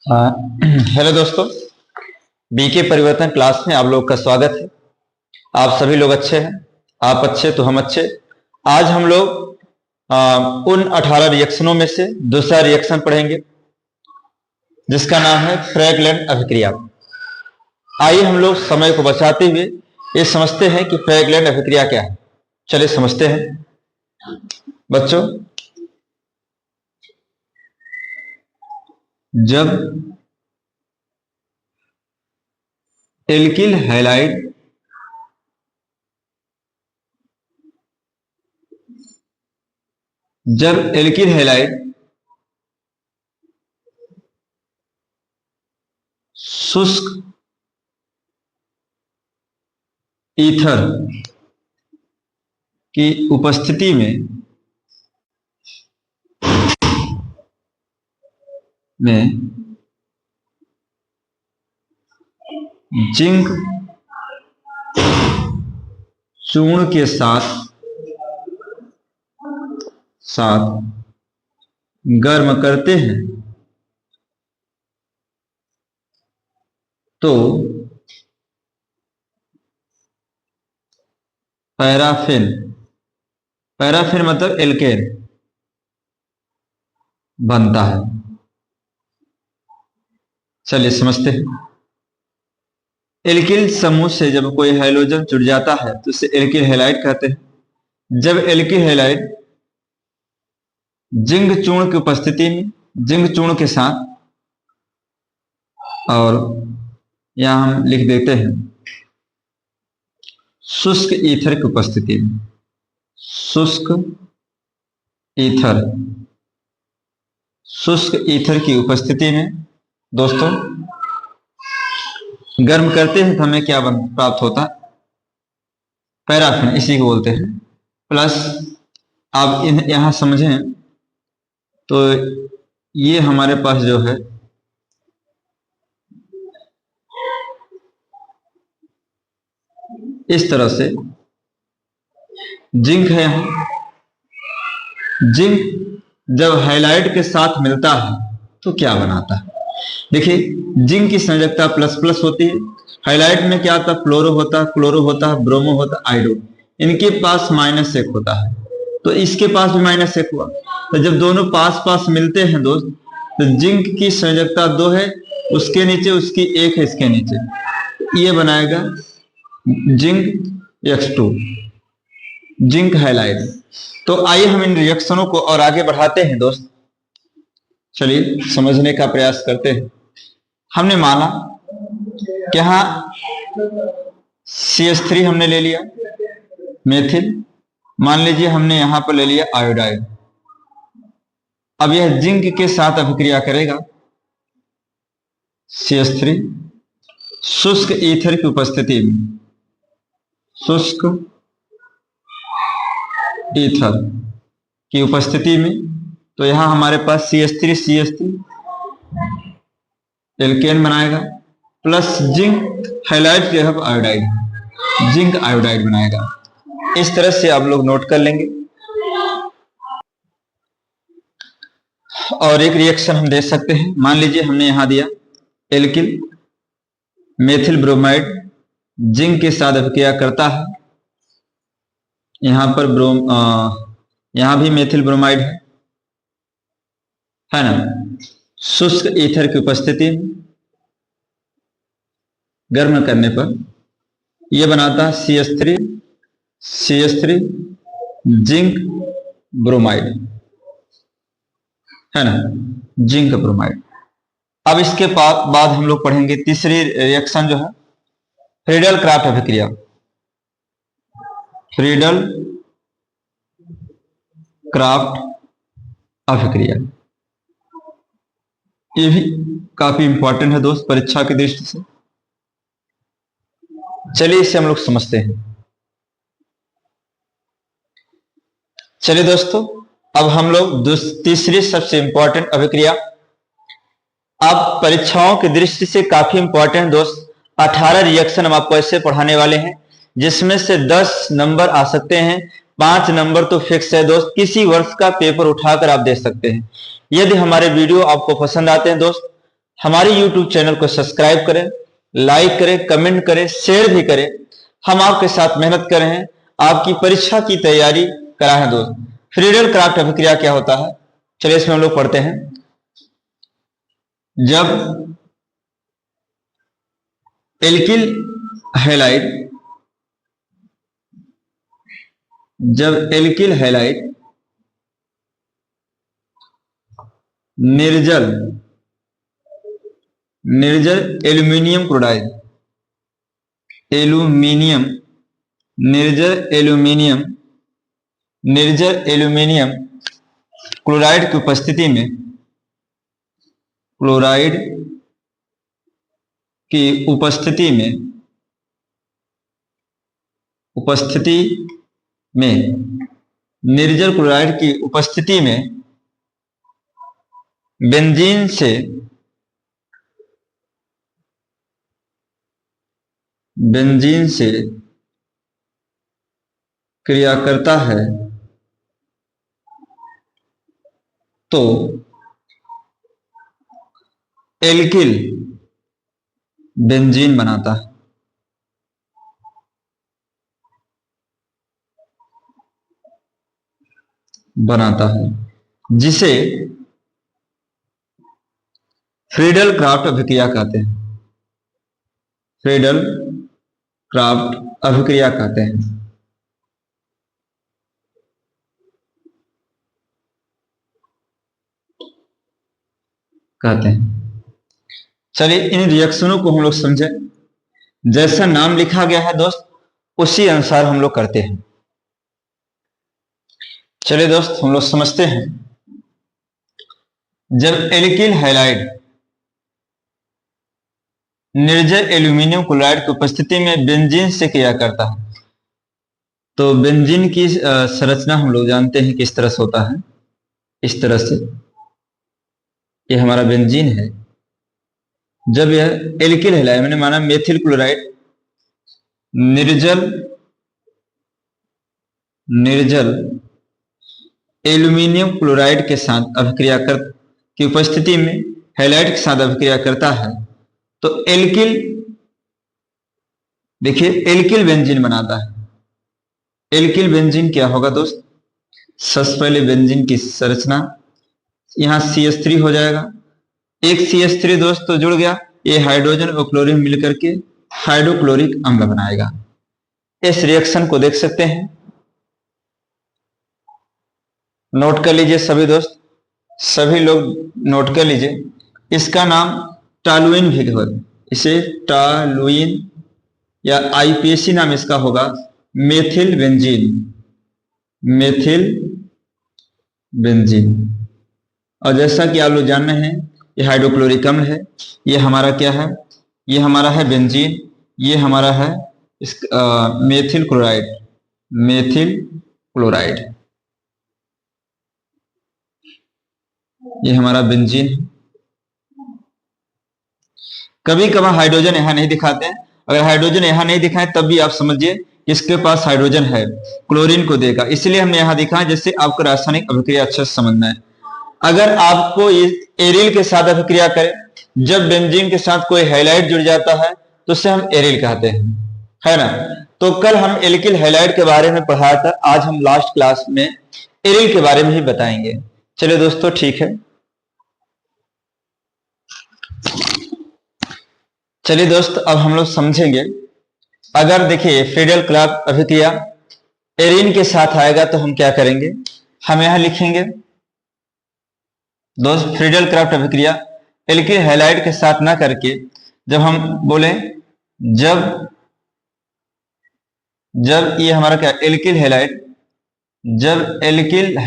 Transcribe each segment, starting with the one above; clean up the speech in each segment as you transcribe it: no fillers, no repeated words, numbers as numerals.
Hello दोस्तों, BK परिवर्तन class में आप लोग का स्वागत है। आप सभी लोग अच्छे हैं, आप अच्छे तो हम अच्छे। आज हम लोग उन 18 रिएक्शनों में से दूसरा रिएक्शन पढ़ेंगे जिसका नाम है फ्रैगलैंड अभिक्रिया। आइए हम लोग समय को बचाते हुए ये समझते हैं कि फ्रैगलैंड अभिक्रिया क्या है। चलिए समझते हैं बच्चों। जब एल्किल हैलाइड शुष्क ईथर की उपस्थिति में जिंक चूर्ण के साथ गर्म करते हैं तो पैराफिन मतलब एल्केन बनता है। चलिए समझते हैं। एल्किल समूह से जब कोई हाइड्रोजन जुड़ जाता है तो उसे एल्किल हैलाइड कहते हैं। जब एल्किल हैलाइड जिंक चूर्ण की उपस्थिति में जिंक चूर्ण के साथ, और यहां हम लिख देते हैं शुष्क ईथर की उपस्थिति में, शुष्क ईथर की उपस्थिति में दोस्तों गर्म करते हैं तो हमें क्या प्राप्त होता है? पैराफिन, इसी को बोलते हैं। प्लस आप यहां समझें तो ये हमारे पास जो है इस तरह से जिंक है। यहां जिंक जब हैलाइड के साथ मिलता है तो क्या बनाता है? देखिए, जिंक की संयोजकता प्लस प्लस होती है। हाइलाइट में क्या आता है? फ्लोरो होता है, क्लोरो होता है, ब्रोमो होता है, आयोडो। इनके पास -1 होता है, तो इसके पास भी -1 हुआ। तो जब दोनों पास पास मिलते हैं दोस्त, तो जिंक की संयोजकता 2 है, उसके नीचे उसकी 1 है, इसके नीचे ये बनाएगा जिंक X2, जिंक हाइलाइड। तो आइए हम इन रिएक्शनों को और आगे बढ़ाते हैं दोस्त। चलिए समझने का प्रयास करते हैं। हमने माना कि यहां CH3 हमने ले लिया, मेथिल। मान लीजिए हमने यहां पर ले लिया आयोडाइड। अब यह जिंक के साथ अभिक्रिया करेगा। CH3 शुष्क ईथर की उपस्थिति में, शुष्क ईथर की उपस्थिति में, तो यहां हमारे पास CH3 एल्केन बनाएगा, प्लस जिंक हाइलाइड जो है आयोडाइड, जिंक आयोडाइड बनाएगा। इस तरह से आप लोग नोट कर लेंगे। और एक रिएक्शन हम दे सकते हैं। मान लीजिए हमने यहां दिया एल्किल मेथिल ब्रोमाइड जिंक के साथ अभिक्रिया करता है। यहां पर यहां भी मेथिल ब्रोमाइड है ना। शुष्क ईथर की उपस्थिति में गर्म करने पर यह बनाता है CH3 जिंक ब्रोमाइड, है ना, जिंक ब्रोमाइड। अब इसके बाद हम लोग पढ़ेंगे तीसरी रिएक्शन जो है फ्रीडल क्राफ्ट अभिक्रिया। फ्रीडल क्राफ्ट अभिक्रिया ये भी काफी इंपॉर्टेंट है दोस्त परीक्षा की दृष्टि से। चलिए इसे हम लोग समझते हैं। चलिए दोस्तों, अब हम लोग तीसरी सबसे इंपॉर्टेंट अभिक्रिया, अब परीक्षाओं की दृष्टि से काफी इंपॉर्टेंट दोस्त 18 रिएक्शन हम आपको ऐसे पढ़ाने वाले हैं जिसमें से 10 नंबर आ सकते हैं, 5 नंबर तो फिक्स है दोस्त। किसी वर्ष का पेपर उठाकर आप दे सकते हैं। यदि हमारे वीडियो आपको पसंद आते हैं दोस्त, हमारे YouTube चैनल को सब्सक्राइब करें, लाइक करें, कमेंट करें, शेयर भी करें। हम आपके साथ मेहनत कर रहे हैं, आपकी परीक्षा की तैयारी कराएं दोस्त। फ्रीडल क्राफ्ट अभिक्रिया क्या होता है, चलिए इसमें हम लोग पढ़ते हैं। जब एल्किल हैलाइड निर्जल एल्यूमिनियम क्लोराइड निर्जल एल्यूमिनियम क्लोराइड की उपस्थिति में निर्जल क्लोराइड की उपस्थिति में बेंजीन से क्रिया करता है तो एल्किल बेंजीन बनाता है जिसे फ्रीडल क्राफ्ट अभिक्रिया कहते हैं। चलिए इन रिएक्शनों को हम लोग समझें। जैसा नाम लिखा गया है दोस्त, उसी अनुसार हम लोग करते हैं। चलिए दोस्त हम लोग समझते हैं। जब एल्किल हैलाइड निर्जल एल्यूमिनियम क्लोराइड की उपस्थिति में बेंजीन से क्रिया करता है, तो बेंजीन की संरचना हम लोग जानते हैं किस तरह से होता है। इस तरह से ये हमारा बेंजीन है। जब यह एल्किल हैलाइड मैंने माना मेथिल क्लोराइड निर्जल एल्यूमिनियम क्लोराइड के साथ अभिक्रिया की उपस्थिति में हैलाइड के साथ अभिक्रिया करता है तो एल्किल, देखिए एल्किल बेंजीन बनाता है। एल्किल बेंजीन क्या होगा दोस्त, सबसे पहले बेंजीन की संरचना, यहां CH3 हो जाएगा। एक CH3 दोस्त तो जुड़ गया, ये हाइड्रोजन और क्लोरीन मिलकर के हाइड्रोक्लोरिक अम्ल बनाएगा। इस रिएक्शन को देख सकते हैं, नोट कर लीजिए सभी दोस्त, सभी लोग नोट कर लीजिए। इसका नाम टॉलुइन भी होगा, इसे टॉलुइन या IPAC नाम इसका होगा मेथिल बेंजीन। और जैसा कि आप लोग जान रहे हैं, ये हाइड्रोक्लोरिक अम्ल है। ये हमारा क्या है, ये हमारा है बेंजीन, ये हमारा है मेथिल क्लोराइड, ये हमारा बेंजीन। कभी कभार हाइड्रोजन यहां नहीं दिखाते हैं, अगर हाइड्रोजन यहां नहीं दिखाए तब भी आप समझिए इसके पास हाइड्रोजन है, क्लोरीन को देगा, इसलिए हमने यहां दिखाया जिससे आपको रासायनिक अभिक्रिया अच्छे से समझना है। अगर आपको एरिल के साथ अभिक्रिया करे, जब बेंजीन के साथ कोई हैलाइड जुड़ जाता है तो उसे हम एरिल कहते हैं, है ना। तो कल हम एल्किल हैलाइड के बारे में पढ़ाया था, आज हम लास्ट क्लास में एरिल के बारे में ही बताएंगे। चलिए दोस्तों ठीक है। चलिए दोस्त अब हम लोग समझेंगे। अगर देखिए फ्रीडल क्राफ्ट अभिक्रिया एरिन के साथ आएगा तो हम क्या करेंगे, हम यहां लिखेंगे दोस्त फ्रीडल क्राफ्ट अभिक्रिया एल्किल हैलाइड के साथ ना करके, जब हम बोले जब ये हमारा क्या एल्किल हैलाइड, जब एल्किल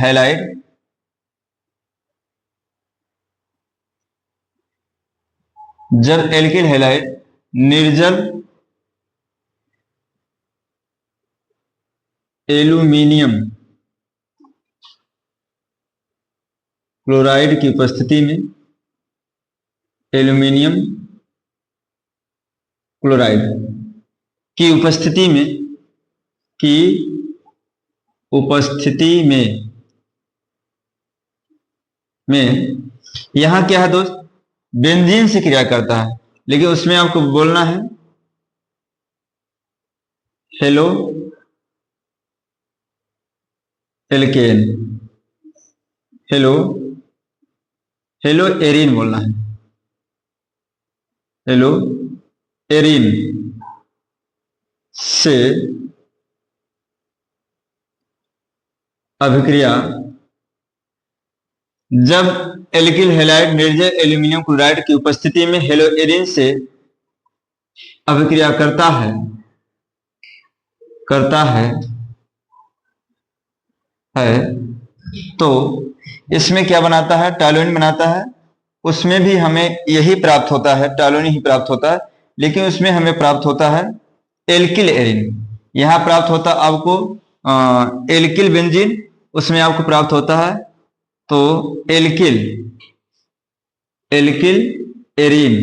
हैलाइड निर्जल एल्यूमिनियम क्लोराइड की उपस्थिति में, एल्यूमिनियम क्लोराइड की उपस्थिति में यहां क्या है दोस्त, बेंजीन से क्रिया करता है, लेकिन उसमें आपको बोलना है halo alkane, hello hello Erin बोलना है, हेलो एरिन से अभिक्रिया जब एल्किल हैलाइड निर्जल एल्यूमिनियम क्लोराइड की उपस्थिति में हेलोएरिन से अभिक्रिया करता है तो इसमें क्या बनाता है, टॉलुइन बनाता है। उसमें भी हमें यही प्राप्त होता है, टॉलुइन ही प्राप्त होता है, लेकिन उसमें हमें प्राप्त होता है एल्किल एरिन। यहां प्राप्त होता है आपको एल्किल बेंजीन, उसमें आपको प्राप्त होता है तो एल्किल एल्किल एरिन,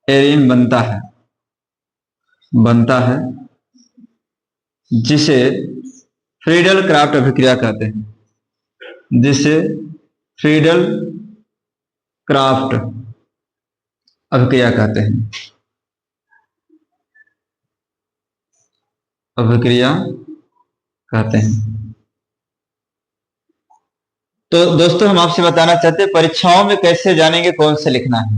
एरिन बनता है जिसे फ्रीडल क्राफ्ट अभिक्रिया कहते हैं, जिसे फ्रीडल क्राफ्ट अभिक्रिया कहते हैं, अभिक्रिया कहते हैं। तो दोस्तों हम आपसे बताना चाहते हैं परीक्षाओं में कैसे जानेंगे कौन से लिखना है।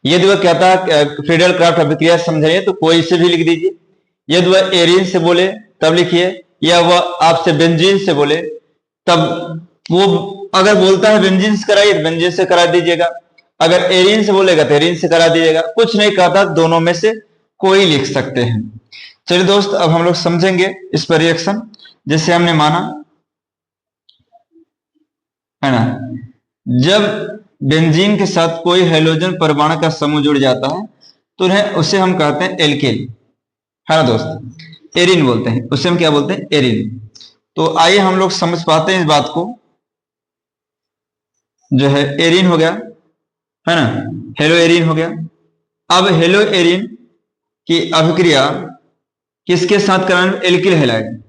यदि वह कहता है फ्रीडल क्राफ्ट अभिक्रिया समझाइए तो कोई से भी लिख दीजिए। यदि वह एरिन से बोले तब लिखिए, या वह आपसे बेंजीन से बोले तब, वो अगर बोलता है बेंजीन से कराइए तो बेंजीन से करा दीजिएगा, अगर एरिन से बोलेगा तो एरिन से करा दीजिएगा। कुछ नहीं कहता, दोनों में से कोई लिख सकते हैं। चलिए दोस्त, अब हम लोग समझेंगे इस पर रिएक्शन। जैसे हमने माना है ना, जब बेंजीन के साथ कोई हैलोजन परमाणु का समूह जुड़ जाता है तो उसे हम कहते हैं एल्केन, है ना दोस्त, एरिन बोलते हैं, उसे हम क्या बोलते हैं, एरिन। तो आइए हम लोग समझ पाते हैं इस बात को। जो है एरिन हो गया, है ना, हेलो एरिन हो गया। अब हेलो एरिन की अभिक्रिया किसके साथ कराना, एल्किल हैलाइड।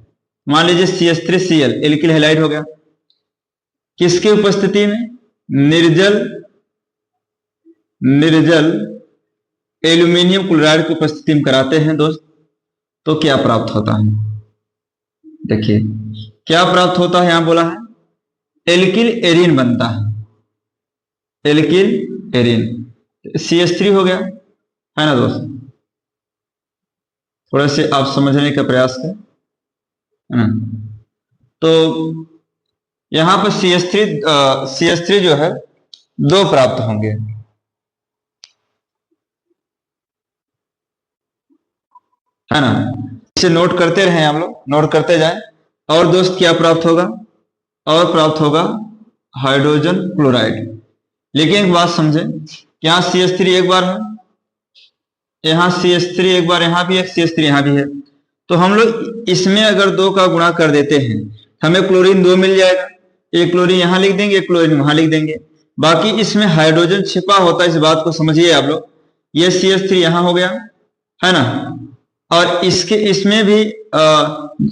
मान लीजिए CH3Cl एल्किल हैलाइड हो गया, किसकी उपस्थिति में, निर्जल एल्यूमिनियम क्लोराइड की उपस्थिति में कराते हैं दोस्त। तो क्या प्राप्त होता है, देखिए क्या प्राप्त होता है, यहां बोला है एल्किल एरिन बनता है, एल्किल एरिन, CH3 हो गया, है ना दोस्त। थोड़ा से आप समझने का प्रयास करें, है ना। तो यहां पर CH3 जो है दो प्राप्त होंगे, है ना। इसे नोट करते रहे हम लोग, नोट करते जाएं। और दोस्त क्या प्राप्त होगा, और प्राप्त होगा हाइड्रोजन क्लोराइड। लेकिन एक बात समझें, यहाँ CH3 एक बार है, यहाँ CH3 एक बार, यहाँ भी एक CH3 यहाँ भी है। तो हम लोग इसमें अगर दो का गुणा कर देते हैं हमें क्लोरीन 2 मिल जाएगा। एक क्लोरीन यहाँ लिख देंगे, एक क्लोरीन वहां लिख देंगे। बाकी इसमें हाइड्रोजन छिपा होता है, इस बात को समझिए आप लोग। ये CH3 यहाँ हो गया, है ना, और इसमें भी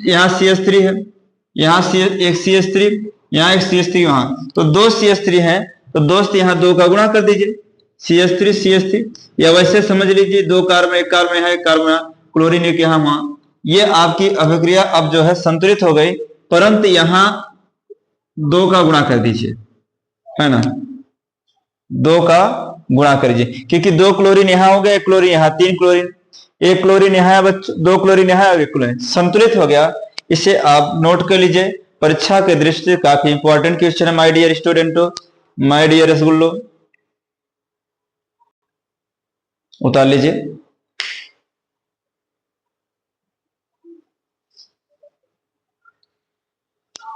यहाँ CH3 है, यहाँ एक CH3, यहाँ एक CH3, वहां तो दो CH3 है। तो दोस्त यहाँ दो का गुणा कर दीजिए, CH3 या वैसे समझ लीजिए दो कार्बन, एक कार्बन यहाँ, एक कार्बन यहाँ, क्लोरीन एक यहाँ वहां। ये आपकी अभिक्रिया अब जो है संतुलित हो गई, परंतु यहाँ दो का गुणा कर दीजिए, है ना, दो का गुणा कर दीजिए, क्योंकि दो क्लोरीन यहाँ हो गया, एक क्लोरीन यहाँ, 3 क्लोरीन, एक क्लोरीन यहाँ है, दो क्लोरीन यहाँ है, एक क्लोरीन, संतुलित हो गया। इसे आप नोट कर लीजिए, परीक्षा के दृष्टि से काफी इंपॉर्टेंट क्वेश्चन है माय डियर स्टूडेंटो, माय डियर रसगुल्लो। उतार लीजिए।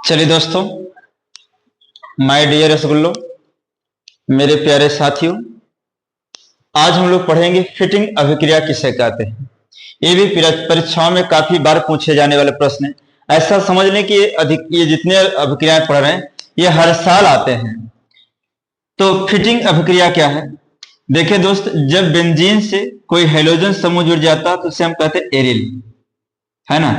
चलिए दोस्तों, माय डियर रसगुल्लो, मेरे प्यारे साथियों, आज हम लोग पढ़ेंगे फिटिंग अभिक्रिया किसे कहते हैं। ये भी परीक्षाओं में काफी बार पूछे जाने वाले प्रश्न है। ऐसा समझ लें कि ये जितने अभिक्रियाएं पढ़ रहे हैं ये हर साल आते हैं। तो फिटिंग अभिक्रिया क्या है, देखिए दोस्त, जब बेंजीन से कोई हेलोजन समूह जुड़ जाता है तो उसे हम कहते हैं एरिल, है ना,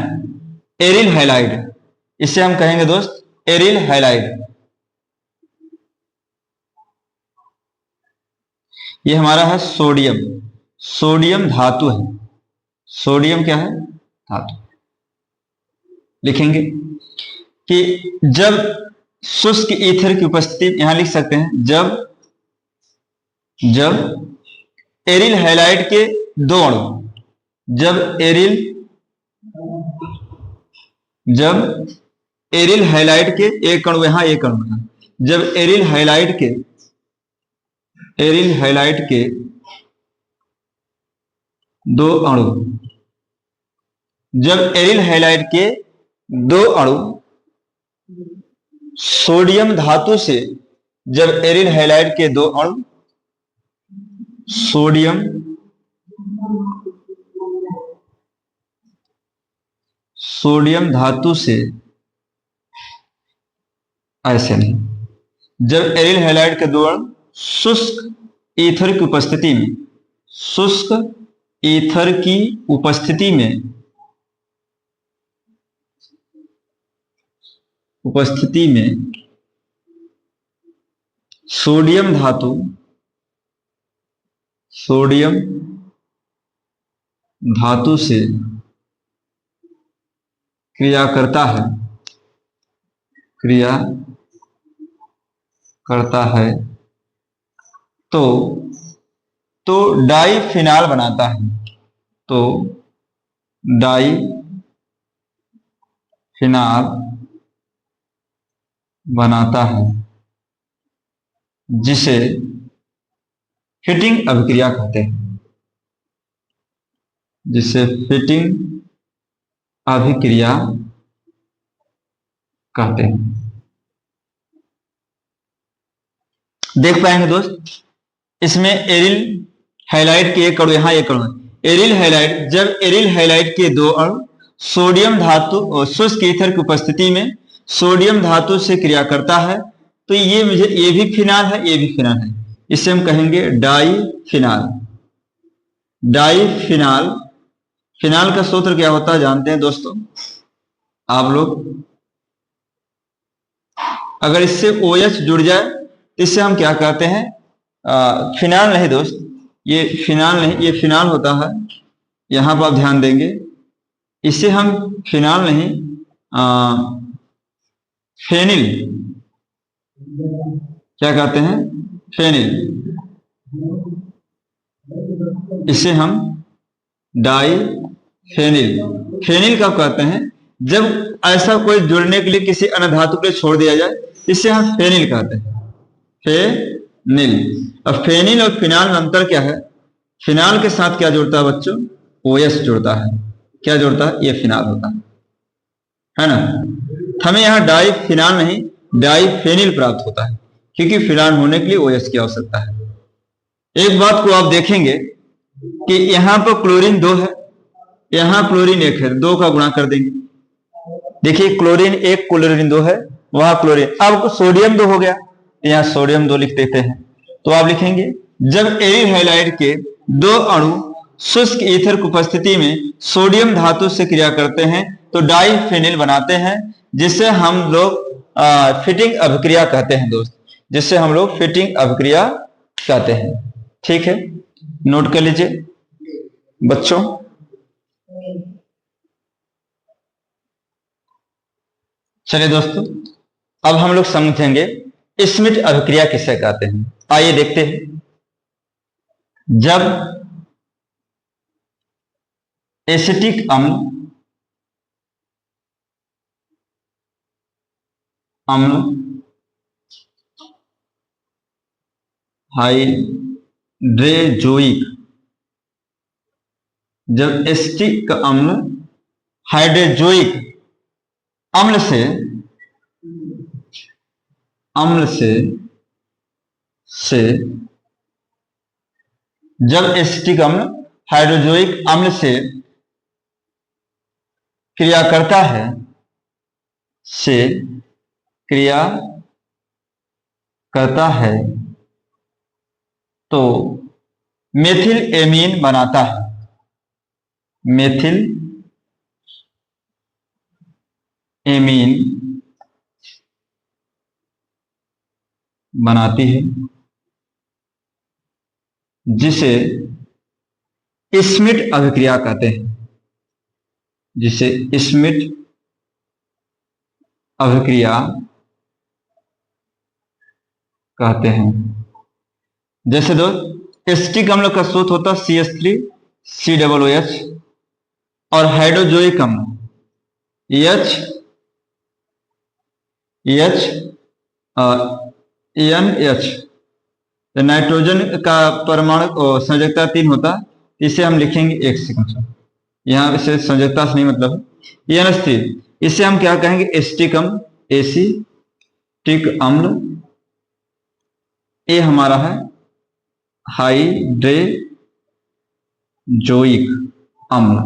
एरिल हैलाइड, इसे हम कहेंगे दोस्त एरिल हैलाइड। ये हमारा है सोडियम। सोडियम धातु है। सोडियम क्या है? धातु। लिखेंगे कि जब शुष्क ईथर की उपस्थिति, यहां लिख सकते हैं जब एरिल हैलाइड के दो अणु, जब एरिल हैलाइड के एक अणु यहां, एक अणु यहां, जब एरिल हैलाइड के दो अणु, जब एरिल हैलाइड के दो अणु सोडियम धातु से, जब एरिल हैलाइड के दो अणु सोडियम धातु से, ऐसे नहीं, जब एरिल हैलाइड के दो अणु शुष्क ईथर की उपस्थिति में, शुष्क ईथर की उपस्थिति में सोडियम धातु से क्रिया करता है तो डाईफिनाल बनाता है। तो डाईफिनाल बनाता है, जिसे फिटिंग अभिक्रिया कहते हैं, जिसे फिटिंग अभिक्रिया कहते हैं। देख पाएंगे दोस्त, इसमें एरिल हैलाइड के एक अणु, यहां एक अणु, एरिल हैलाइड, जब एरिल हैलाइड के दो अणु सोडियम धातु और शुष्क ईथर की उपस्थिति में सोडियम धातु से क्रिया करता है, तो ये भी फिनाल है, ये भी फिनाल है, इसे हम कहेंगे डाईफिनाल। फिनाल का सूत्र क्या होता है जानते हैं दोस्तों आप लोग? अगर इससे OH जुड़ जाए तो इससे हम क्या कहते हैं? फिनाल नहीं दोस्त, ये फिनाल नहीं, ये फिनाल होता है। यहां पर आप ध्यान देंगे, इसे हम फिनाल नहीं, फेनिल क्या कहते हैं? फेनिल। इसे हम फेनिल कब कहते हैं? जब ऐसा कोई जुड़ने के लिए किसी अन्य धातु को छोड़ दिया जाए, इसे हम फेनिल कहते हैं, फेनिल। अब फेनिल और फिनाल में अंतर क्या है? फिनाल के साथ क्या जुड़ता है बच्चों? OS जुड़ता है। क्या जुड़ता है? ये फिनाल होता है ना। हमें यहां डाईफिनाल नहीं, डाईफेनिल प्राप्त होता है, क्योंकि फिनाल होने के लिए OS की आवश्यकता है। एक बात को आप देखेंगे कि यहां पर क्लोरीन 2 है, यहां क्लोरीन 1 है, 2 का गुणा कर देंगे। देखिए क्लोरीन 1, क्लोरीन 2 है, वहां क्लोरीन, अब सोडियम 2 हो गया, यहां सोडियम 2 लिख देते हैं। तो आप लिखेंगे जब एरिल हैलाइड के दो अणु शुष्क ईथर की उपस्थिति में सोडियम धातु से क्रिया करते हैं तो डाईफेनिल बनाते हैं, जिसे हम लोग फिटिंग अभिक्रिया कहते हैं दोस्त, जिससे हम लोग फिटिंग अभिक्रिया कहते हैं। ठीक है, नोट कर लीजिए बच्चों। चलिए दोस्तों, अब हम लोग समझेंगे स्मिट अभिक्रिया किसे कहते हैं। आइए देखते हैं। जब एसिटिक अम्ल हाइड्रोजोइक, जब एसिटिक अम्ल हाइड्रोजोइक अम्ल से जब एसिटिक अम्ल हाइड्रोजोइक अम्ल से क्रिया करता है, तो मेथिल एमीन बनाता है, मेथिल एमीन बनाती है, जिसे स्मिट अभिक्रिया कहते हैं, जिसे स्मिट अभिक्रिया कहते हैं। जैसे दो एसिटिक अम्ल का सूत्र होता है CH3COOH और हाइड्रोजोइक अम्ल NH। नाइट्रोजन का परमाणु संयोजकता 3 होता है, इसे हम लिखेंगे 1 सेकंड। यहाँ से संयोजकता से नहीं मतलब NH3, इसे हम क्या कहेंगे एसिटिक अम्ल, एसिटिक अम्ल। ये हमारा है हाइड्रोजोइक अम्ल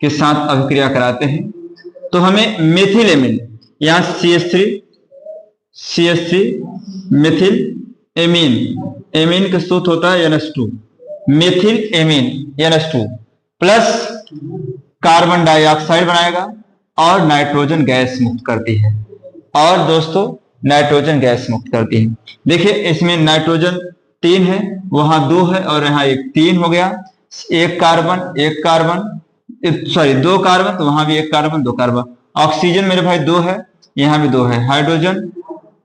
के साथ अभिक्रिया कराते हैं तो हमें मेथिल एमीन, यहां CH3 मेथिल एमीन, एमीन का सूत्र होता है NH2, methyl amine NH2 plus carbon dioxide बनाएगा और नाइट्रोजन गैस मुक्त करती है। और दोस्तों नाइट्रोजन गैस मुक्त करती है। देखिए इसमें नाइट्रोजन 3 है, वहां 2 है और यहाँ 3 हो गया। 1 कार्बन 2 कार्बन, तो वहां भी 1 कार्बन 2 कार्बन। ऑक्सीजन मेरे भाई 2 है, यहाँ भी 2 है। हाइड्रोजन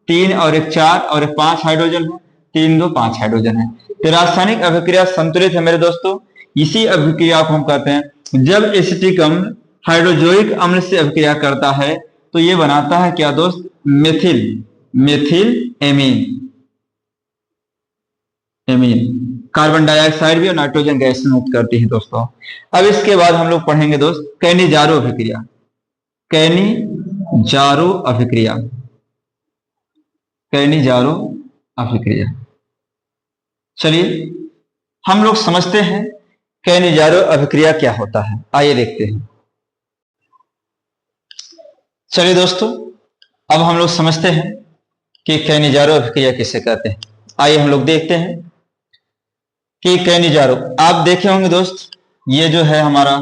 3 और 1 4 और 1 5 हाइड्रोजन है, 3 2 5 हाइड्रोजन है। तो रासायनिक अभिक्रिया संतुलित है मेरे दोस्तों। इसी अभिक्रिया को हम कहते हैं, जब एसिटिक अम्ल हाइड्रोजोइक अम्ल से अभिक्रिया करता है तो ये बनाता है क्या दोस्त, मेथिल एमीन। कार्बन डाइऑक्साइड भी और नाइट्रोजन गैस मुक्त करती है दोस्तों। अब इसके बाद हम लोग पढ़ेंगे दोस्त कैनिजारो अभिक्रिया। कैनिजारो अभिक्रिया, चलिए हम लोग समझते हैं कैनिजारो अभिक्रिया क्या होता है। आइए देखते हैं। चलिए दोस्तों अब हम लोग समझते हैं कि कैनिजारो अभिक्रिया किसे कहते हैं। आइए हम लोग देखते हैं कि कैनिजारो, आप देखे होंगे दोस्त, ये जो है हमारा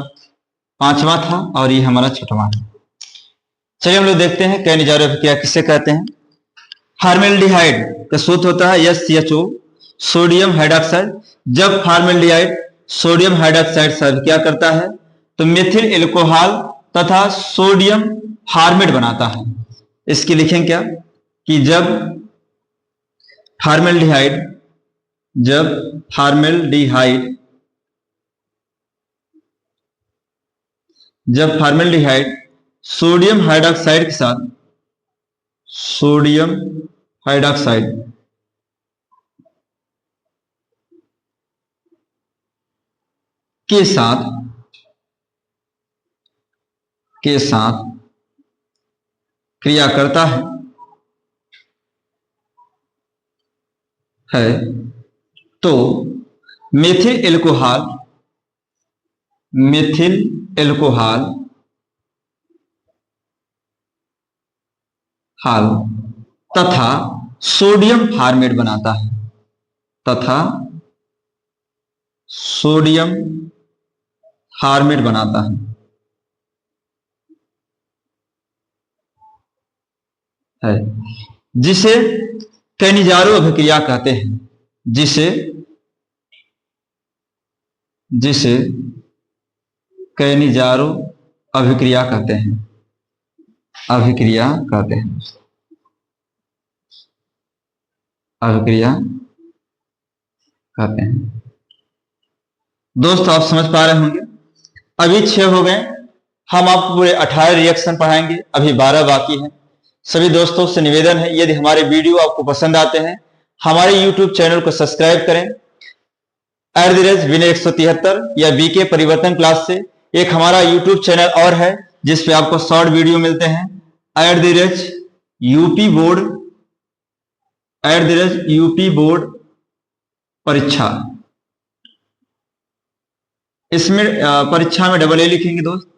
5वां था और ये हमारा 6वां है। चलिए हम लोग देखते हैं कैनिजारो अभिक्रिया किसे कहते हैं। फॉर्मेल्डिहाइड का सूत्र होता है SCHO, सोडियम हाइड्रोक्साइड। जब फॉर्मेल्डिहाइड सोडियम हाइड्रोक्साइड से अभिक्रिया करता है तो मेथिल एल्कोहल तथा सोडियम फॉर्मेट बनाता है। इसकी लिखें क्या कि जब फॉर्मेल्डिहाइड सोडियम हाइड्रोक्साइड के साथ के साथ क्रिया करता है तो मेथिल एल्कोहल तथा सोडियम फॉर्मेट बनाता है, जिसे कैनिजारो अभिक्रिया कहते हैं। जिसे कैनिजारो अभिक्रिया कहते हैं। दोस्त आप समझ पा रहे होंगे। अभी 6 हो गए, हम आपको पूरे 18 रिएक्शन पढ़ाएंगे, अभी 12 बाकी हैं। सभी दोस्तों से निवेदन है, यदि हमारे वीडियो आपको पसंद आते हैं हमारे YouTube चैनल को सब्सक्राइब करें। @विनय173 या बीके परिवर्तन क्लास से एक हमारा YouTube चैनल और है जिसपे आपको शॉर्ट वीडियो मिलते हैं। @UP बोर्ड परीक्षा, इसमें परीक्षा में AA लिखेंगे दोस्त,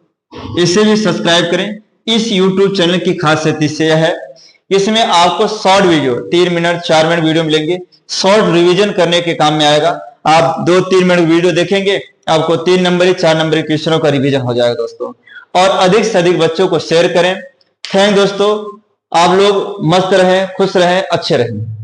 इसे भी सब्सक्राइब करें। इस YouTube चैनल की खासियत इससे यह है, इसमें आपको short video 3 minute 4 minute video मिलेंगे, शॉर्ट रिवीजन करने के काम में आएगा। आप 2-3 मिनट वीडियो देखेंगे, आपको 3 नंबरी 4 नंबरी क्वेश्चनों का रिवीजन हो जाएगा दोस्तों। और अधिक से अधिक बच्चों को शेयर करें। थैंक दोस्तों, आप लोग मस्त रहें, खुश रहें, अच्छे रहें।